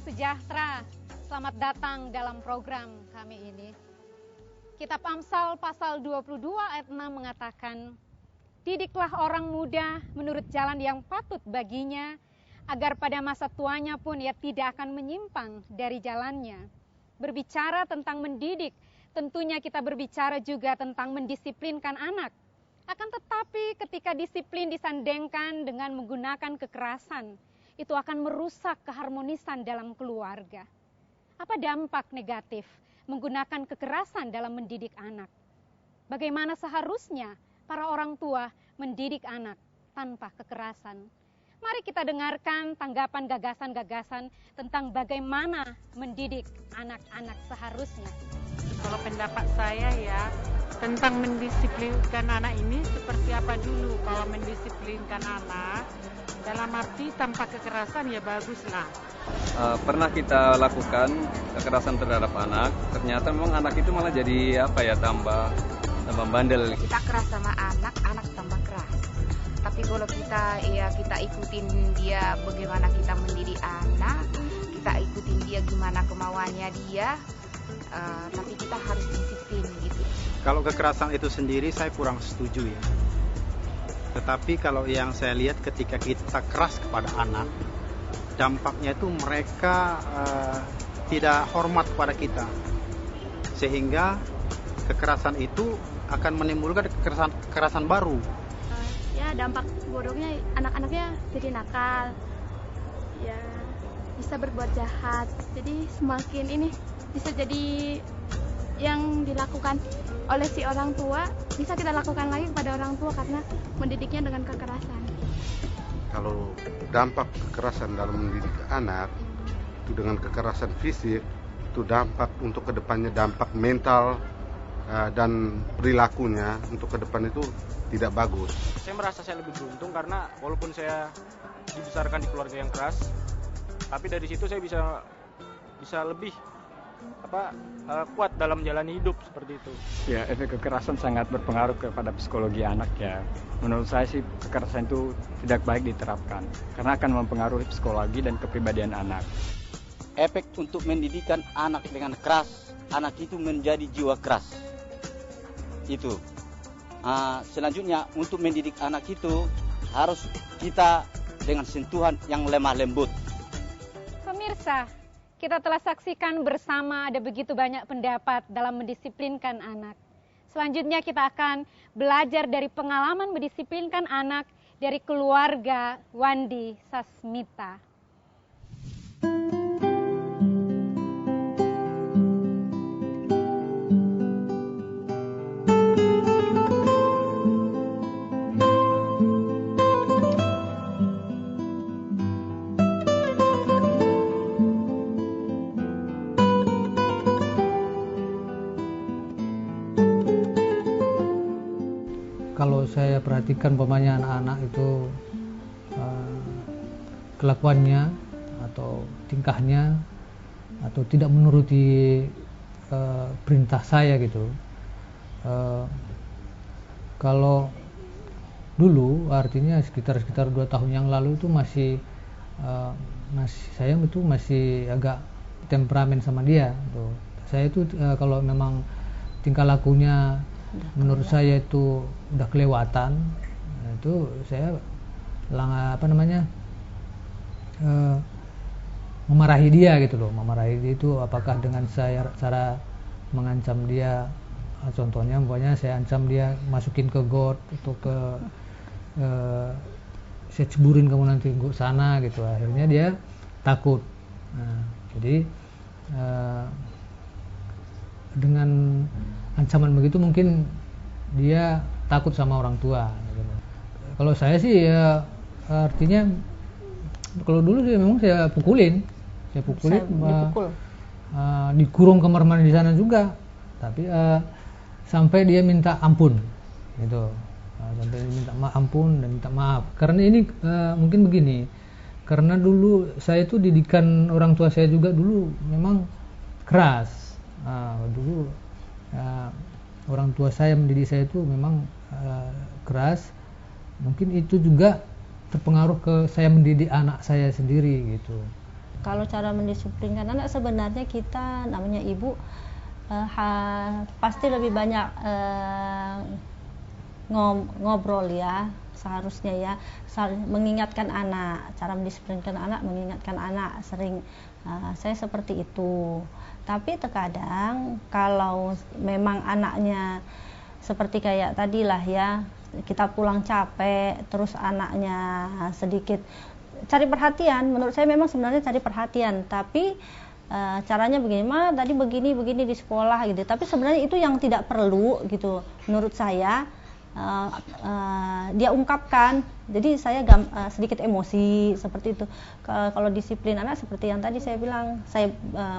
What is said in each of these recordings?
sejahtera, selamat datang dalam program kami ini. Kitab Amsal pasal 22 ayat 6 mengatakan, "Didiklah orang muda menurut jalan yang patut baginya, agar pada masa tuanya pun ia tidak akan menyimpang dari jalannya." Berbicara tentang mendidik, tentunya kita berbicara juga tentang mendisiplinkan anak. Akan tetapi ketika disiplin disandengkan dengan menggunakan kekerasan, itu akan merusak keharmonisan dalam keluarga. Apa dampak negatif menggunakan kekerasan dalam mendidik anak? Bagaimana seharusnya para orang tua mendidik anak tanpa kekerasan? Mari kita dengarkan tanggapan gagasan-gagasan tentang bagaimana mendidik anak-anak seharusnya. Kalau pendapat saya ya, tentang mendisiplinkan anak ini seperti apa dulu. Kalau mendisiplinkan anak, dalam arti tanpa kekerasan ya baguslah. Pernah kita lakukan kekerasan terhadap anak, ternyata memang anak itu malah jadi tambah bandel. Kita keras sama anak, anak tambah keras. Tapi kalau kita ikutin dia bagaimana kita mendidik anak, kita ikutin dia gimana kemauannya dia, tapi kita harus disiplin gitu. Kalau kekerasan itu sendiri saya kurang setuju ya. Tetapi kalau yang saya lihat ketika kita keras kepada anak, dampaknya itu mereka tidak hormat kepada kita. Sehingga kekerasan itu akan menimbulkan kekerasan baru. Ya dampak buruknya anak-anaknya jadi nakal. Ya bisa berbuat jahat. Jadi semakin ini bisa jadi yang dilakukan oleh si orang tua bisa kita lakukan lagi kepada orang tua karena mendidiknya dengan kekerasan. Kalau dampak kekerasan dalam mendidik anak itu dengan kekerasan fisik, itu dampak untuk kedepannya, dampak mental dan perilakunya untuk ke depan itu tidak bagus. Saya merasa saya lebih beruntung karena walaupun saya dibesarkan di keluarga yang keras, tapi dari situ saya bisa lebih kuat dalam menjalani hidup seperti itu. Ya, efek kekerasan sangat berpengaruh kepada psikologi anak ya. Menurut saya sih kekerasan itu tidak baik diterapkan karena akan mempengaruhi psikologi dan kepribadian anak. Efek untuk mendidikan anak dengan keras, anak itu menjadi jiwa keras. Itu. Selanjutnya untuk mendidik anak itu harus kita dengan sentuhan yang lemah lembut. Pemirsa, kita telah saksikan bersama ada begitu banyak pendapat dalam mendisiplinkan anak. Selanjutnya kita akan belajar dari pengalaman mendisiplinkan anak dari keluarga Wandi Sasmita. Kalau saya perhatikan pemainnya anak-anak itu kelakuannya atau tingkahnya atau tidak menuruti perintah saya gitu. Kalau dulu artinya sekitar 2 tahun yang lalu itu masih saya itu masih agak temperamen sama dia. Gitu. Saya itu kalau memang tingkah lakunya menurut saya itu udah kelewatan, itu saya memarahi dia gitu loh. Memarahi dia itu apakah dengan saya cara mengancam dia, contohnya pokoknya saya ancam dia masukin ke got atau ke saya ceburin kamu nanti ke sana gitu. Akhirnya dia takut. Jadi dengan ancaman begitu mungkin dia takut sama orang tua gitu. Kalau saya sih ya artinya kalau dulu sih memang saya pukulin dikurung kamar mandi di sana juga, tapi sampai dia minta ampun gitu, sampai dia minta ampun dan minta maaf karena ini mungkin begini, karena dulu saya itu didikan orang tua saya juga dulu memang keras. Dulu orang tua saya mendidik saya itu memang keras. Mungkin itu juga terpengaruh ke saya mendidik anak saya sendiri gitu. Kalau cara mendisiplinkan anak sebenarnya kita namanya ibu pasti lebih banyak ngobrol ya, seharusnya ya, mengingatkan anak, cara mendisiplinkan anak, mengingatkan anak sering saya seperti itu. Tapi terkadang kalau memang anaknya seperti kayak tadilah ya, kita pulang capek terus anaknya sedikit cari perhatian, menurut saya memang sebenarnya cari perhatian, tapi caranya begini, tadi begini di sekolah gitu, tapi sebenarnya itu yang tidak perlu gitu menurut saya. Dia ungkapkan, jadi saya sedikit emosi seperti itu. Kalau disiplin anak seperti yang tadi saya bilang, saya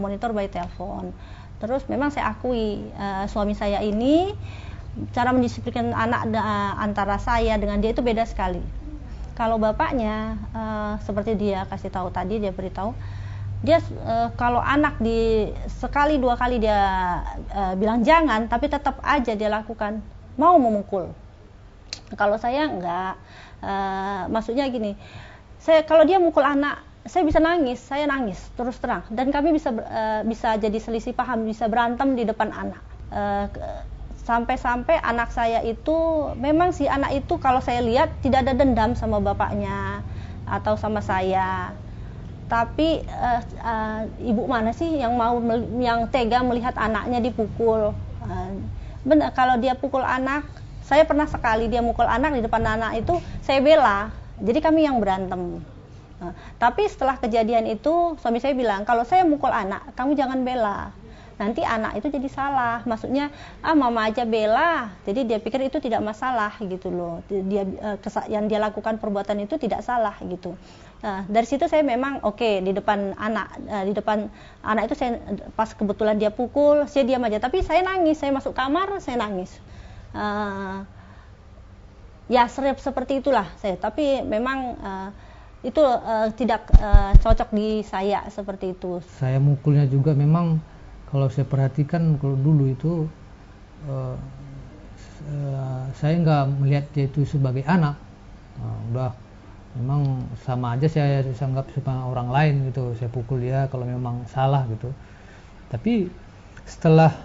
monitor by telepon. Terus memang saya akui suami saya ini cara mendisiplinkan anak antara saya dengan dia itu beda sekali. Kalau bapaknya seperti dia kasih tahu tadi, dia beritahu dia kalau anak sekali dua kali dia bilang jangan, tapi tetap aja dia lakukan, mau memukul. Kalau saya enggak, maksudnya gini, kalau dia mukul anak, saya bisa nangis, saya nangis terus terang, dan kami bisa jadi selisih paham, bisa berantem di depan anak. Sampai-sampai anak saya itu, memang si anak itu kalau saya lihat tidak ada dendam sama bapaknya atau sama saya. Tapi ibu mana sih yang tega melihat anaknya dipukul? Benar, kalau dia pukul anak, saya pernah sekali dia mukul anak di depan anak itu, saya bela. Jadi kami yang berantem. Tapi setelah kejadian itu, suami saya bilang, kalau saya mukul anak, kamu jangan bela. Nanti anak itu jadi salah. Maksudnya, mama aja bela. Jadi dia pikir itu tidak masalah gitu loh. Yang dia lakukan perbuatan itu tidak salah gitu. Dari situ saya memang di depan anak itu saya pas kebetulan dia pukul, saya diam aja. Tapi saya nangis, saya masuk kamar, saya nangis. Ya seperti itulah saya. Tapi memang itu tidak cocok di saya seperti itu. Saya mukulnya juga memang kalau saya perhatikan kalau dulu itu saya nggak melihat dia itu sebagai anak. Udah memang sama aja saya anggap sama orang lain gitu. Saya pukul dia kalau memang salah gitu. Tapi setelah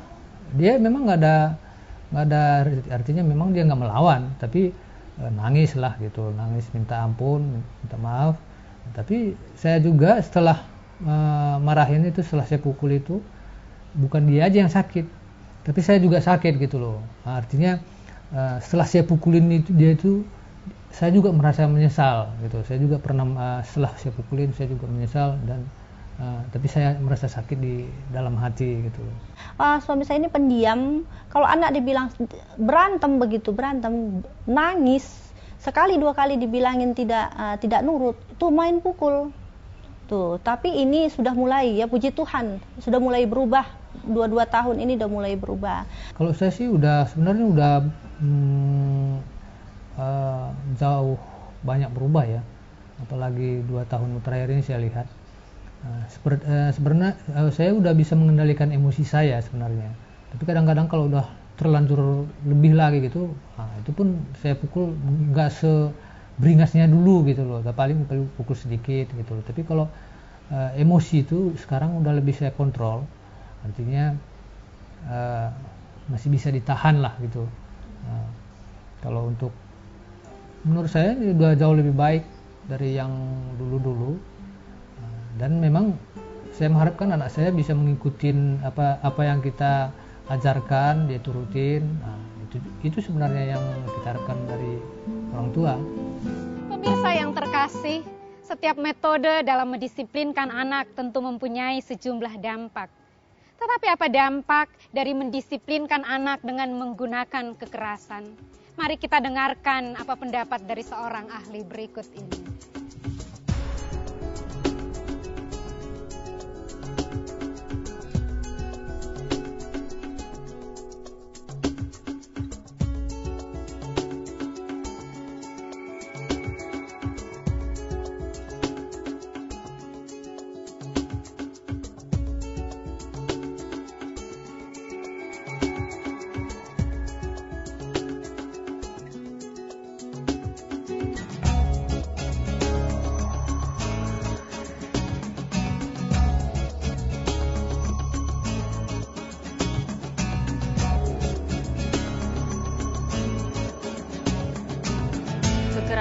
dia memang nggak ada artinya, memang dia nggak melawan, tapi nangis lah gitu, nangis minta ampun, minta maaf. Tapi saya juga setelah marahin itu, setelah saya pukul itu, bukan dia aja yang sakit, tapi saya juga sakit gitu loh. Artinya setelah saya pukulin dia itu, saya juga merasa menyesal gitu. Saya juga pernah setelah saya pukulin saya juga menyesal, dan tapi saya merasa sakit di dalam hati gitu. Suami saya ini pendiam. Kalau anak dibilang berantem, nangis, sekali dua kali dibilangin tidak nurut, itu main pukul tuh. Tapi ini sudah mulai ya, puji Tuhan, sudah mulai berubah. 2 tahun ini udah mulai berubah. Kalau saya sih sebenarnya udah jauh banyak berubah ya, apalagi 2 tahun terakhir ini saya lihat. Sebenarnya saya udah bisa mengendalikan emosi saya sebenarnya, tapi kadang-kadang kalau udah terlanjur lebih lagi gitu, itu pun saya pukul nggak seberingasnya dulu gitu loh, paling pukul sedikit gitu loh. Tapi kalau emosi itu sekarang udah lebih saya kontrol, artinya masih bisa ditahan lah gitu. Kalau untuk menurut saya ini udah jauh lebih baik dari yang dulu-dulu. Dan memang saya mengharapkan anak saya bisa mengikuti apa yang kita ajarkan, dia turutin. Itu sebenarnya yang kita harapkan dari orang tua. Pemirsa yang terkasih, setiap metode dalam mendisiplinkan anak tentu mempunyai sejumlah dampak. Tetapi apa dampak dari mendisiplinkan anak dengan menggunakan kekerasan? Mari kita dengarkan apa pendapat dari seorang ahli berikut ini.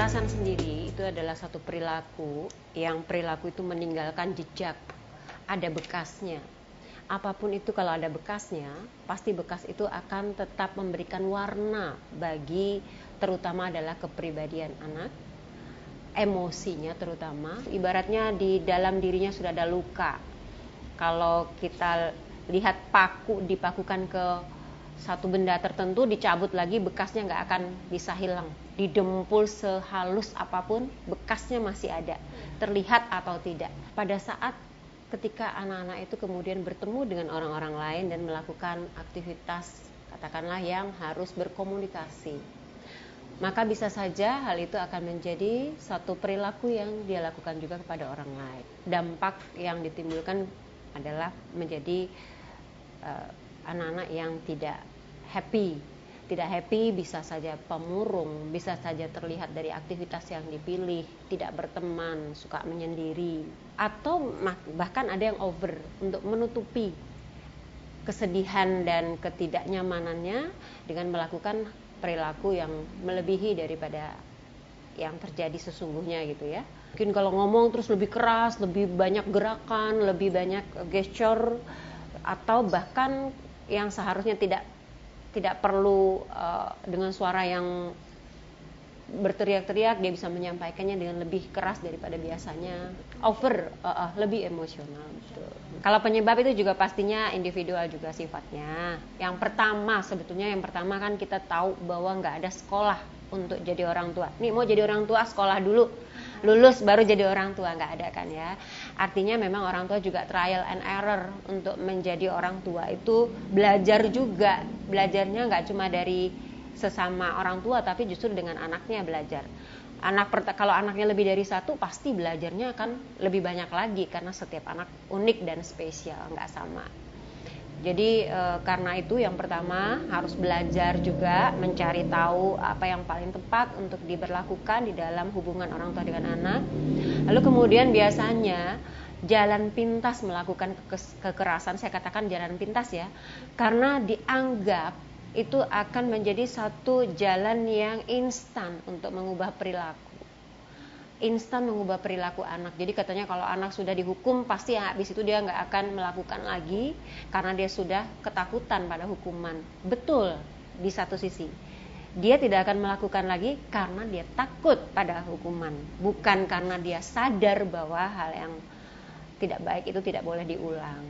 Kekerasan sendiri itu adalah satu perilaku yang perilaku itu meninggalkan jejak, ada bekasnya. Apapun itu kalau ada bekasnya, pasti bekas itu akan tetap memberikan warna bagi terutama adalah kepribadian anak, emosinya terutama. Ibaratnya di dalam dirinya sudah ada luka. Kalau kita lihat paku dipakukan ke satu benda tertentu, dicabut lagi, bekasnya nggak akan bisa hilang. Didempul sehalus apapun, bekasnya masih ada, terlihat atau tidak. Pada saat ketika anak-anak itu kemudian bertemu dengan orang-orang lain dan melakukan aktivitas, katakanlah yang harus berkomunikasi, maka bisa saja hal itu akan menjadi satu perilaku yang dia lakukan juga kepada orang lain. Dampak yang ditimbulkan adalah menjadi anak-anak yang tidak happy. Tidak happy bisa saja pemurung, bisa saja terlihat dari aktivitas yang dipilih, tidak berteman, suka menyendiri, atau bahkan ada yang over untuk menutupi kesedihan dan ketidaknyamanannya dengan melakukan perilaku yang melebihi daripada yang terjadi sesungguhnya gitu ya. Mungkin kalau ngomong terus lebih keras, lebih banyak gerakan, lebih banyak gesture, atau bahkan yang seharusnya tidak perlu dengan suara yang berteriak-teriak, dia bisa menyampaikannya dengan lebih keras daripada biasanya. Over, lebih emosional. Betul. Kalau penyebab itu juga pastinya individual juga sifatnya. Yang pertama kan kita tahu bahwa nggak ada sekolah untuk jadi orang tua. Nih mau jadi orang tua sekolah dulu, lulus baru jadi orang tua, nggak ada kan ya. Artinya memang orang tua juga trial and error untuk menjadi orang tua itu belajar juga. Belajarnya nggak cuma dari sesama orang tua, tapi justru dengan anaknya belajar. Kalau anaknya lebih dari satu, pasti belajarnya akan lebih banyak lagi karena setiap anak unik dan spesial, nggak sama. Jadi karena itu yang pertama harus belajar juga mencari tahu apa yang paling tepat untuk diberlakukan di dalam hubungan orang tua dengan anak. Lalu kemudian biasanya jalan pintas melakukan kekerasan, saya katakan jalan pintas ya, karena dianggap itu akan menjadi satu jalan yang instan untuk mengubah perilaku. Instan mengubah perilaku anak. Jadi katanya kalau anak sudah dihukum, pasti habis itu dia nggak akan melakukan lagi karena dia sudah ketakutan pada hukuman. Betul di satu sisi. Dia tidak akan melakukan lagi karena dia takut pada hukuman. Bukan karena dia sadar bahwa hal yang tidak baik itu tidak boleh diulang.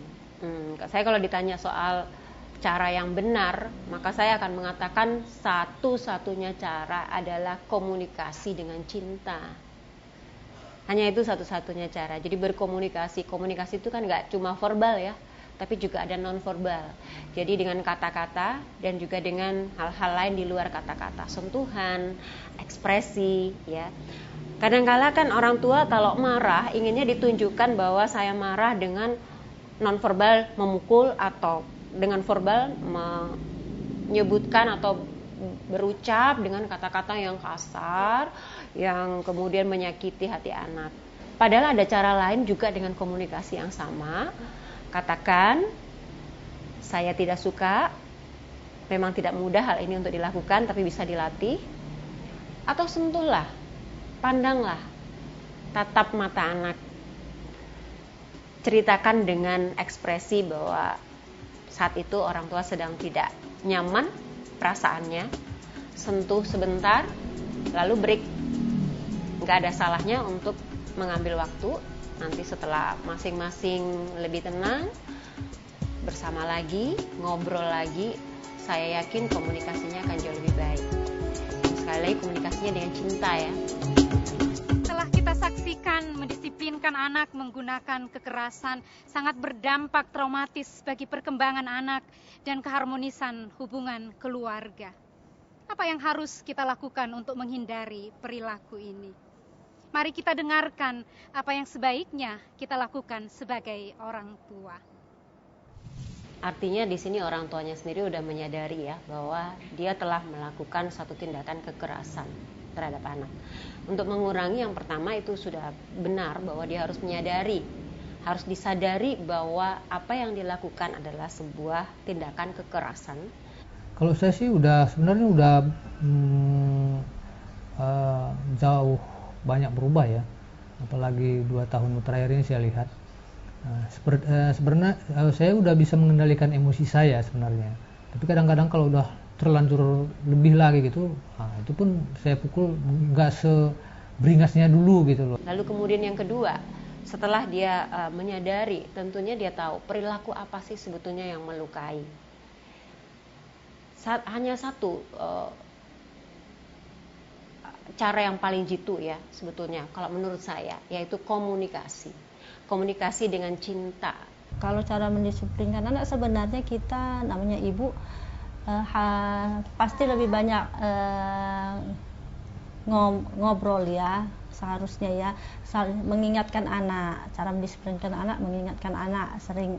Saya kalau ditanya soal cara yang benar, maka saya akan mengatakan satu-satunya cara adalah komunikasi dengan cinta. Hanya itu satu-satunya cara. Jadi berkomunikasi. Komunikasi itu kan nggak cuma verbal ya, tapi juga ada non verbal. Jadi dengan kata-kata dan juga dengan hal-hal lain di luar kata-kata, sentuhan, ekspresi, ya. Kadang-kala kan orang tua kalau marah inginnya ditunjukkan bahwa saya marah dengan non verbal memukul atau dengan verbal menyebutkan atau berucap dengan kata-kata yang kasar, yang kemudian menyakiti hati anak. Padahal ada cara lain juga dengan komunikasi yang sama. Katakan, saya tidak suka, memang tidak mudah hal ini untuk dilakukan, tapi bisa dilatih. Atau sentuhlah, pandanglah, tatap mata anak. Ceritakan dengan ekspresi bahwa saat itu orang tua sedang tidak nyaman perasaannya, sentuh sebentar, lalu break. Nggak ada salahnya untuk mengambil waktu, nanti setelah masing-masing lebih tenang, bersama lagi, ngobrol lagi, saya yakin komunikasinya akan jauh lebih baik. Sekali lagi komunikasinya dengan cinta ya. Setelah kita saksikan mendisiplinkan anak menggunakan kekerasan sangat berdampak traumatis bagi perkembangan anak dan keharmonisan hubungan keluarga. Apa yang harus kita lakukan untuk menghindari perilaku ini? Mari kita dengarkan apa yang sebaiknya kita lakukan sebagai orang tua. Artinya di sini orang tuanya sendiri udah menyadari ya bahwa dia telah melakukan satu tindakan kekerasan terhadap anak. Untuk mengurangi yang pertama itu sudah benar bahwa dia harus menyadari, harus disadari bahwa apa yang dilakukan adalah sebuah tindakan kekerasan. Kalau saya sih sebenarnya udah jauh banyak berubah ya, apalagi 2 tahun terakhir ini saya lihat. Sebenarnya saya udah bisa mengendalikan emosi saya sebenarnya, tapi kadang-kadang kalau udah terlanjur lebih lagi gitu, itu pun saya pukul nggak seberingasnya dulu gitu loh. Lalu kemudian yang kedua, setelah dia menyadari, tentunya dia tahu perilaku apa sih sebetulnya yang melukai. Hanya satu cara yang paling jitu ya sebetulnya kalau menurut saya, yaitu komunikasi. Komunikasi dengan cinta. Kalau cara mendisiplinkan anak, sebenarnya kita namanya ibu pasti lebih banyak ngobrol ya, seharusnya ya, mengingatkan anak, cara mendisiplinkan anak, mengingatkan anak sering.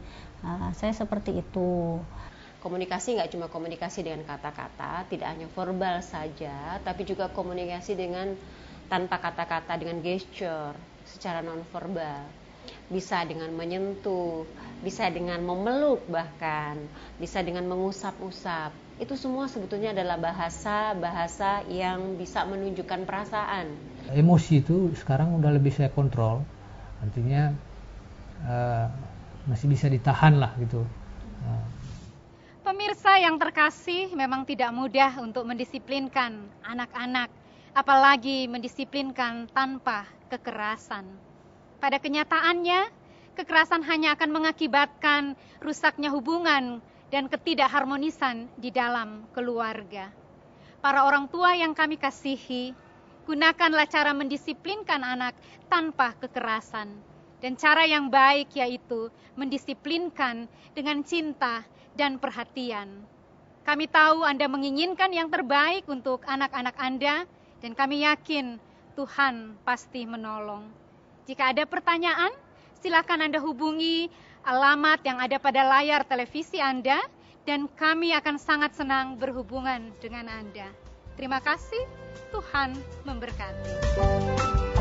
Saya seperti itu. Komunikasi nggak cuma komunikasi dengan kata-kata, tidak hanya verbal saja, tapi juga komunikasi dengan tanpa kata-kata, dengan gesture, secara non-verbal. Bisa dengan menyentuh, bisa dengan memeluk bahkan, bisa dengan mengusap-usap. Itu semua sebetulnya adalah bahasa-bahasa yang bisa menunjukkan perasaan. Emosi itu sekarang udah lebih saya kontrol, artinya masih bisa ditahan lah gitu. Pemirsa yang terkasih, memang tidak mudah untuk mendisiplinkan anak-anak, apalagi mendisiplinkan tanpa kekerasan. Pada kenyataannya, kekerasan hanya akan mengakibatkan rusaknya hubungan dan ketidakharmonisan di dalam keluarga. Para orang tua yang kami kasihi, gunakanlah cara mendisiplinkan anak tanpa kekerasan. Dan cara yang baik yaitu mendisiplinkan dengan cinta dan perhatian. Kami tahu Anda menginginkan yang terbaik untuk anak-anak Anda, dan kami yakin Tuhan pasti menolong. Jika ada pertanyaan, silakan Anda hubungi alamat yang ada pada layar televisi Anda, dan kami akan sangat senang berhubungan dengan Anda. Terima kasih, Tuhan memberkati.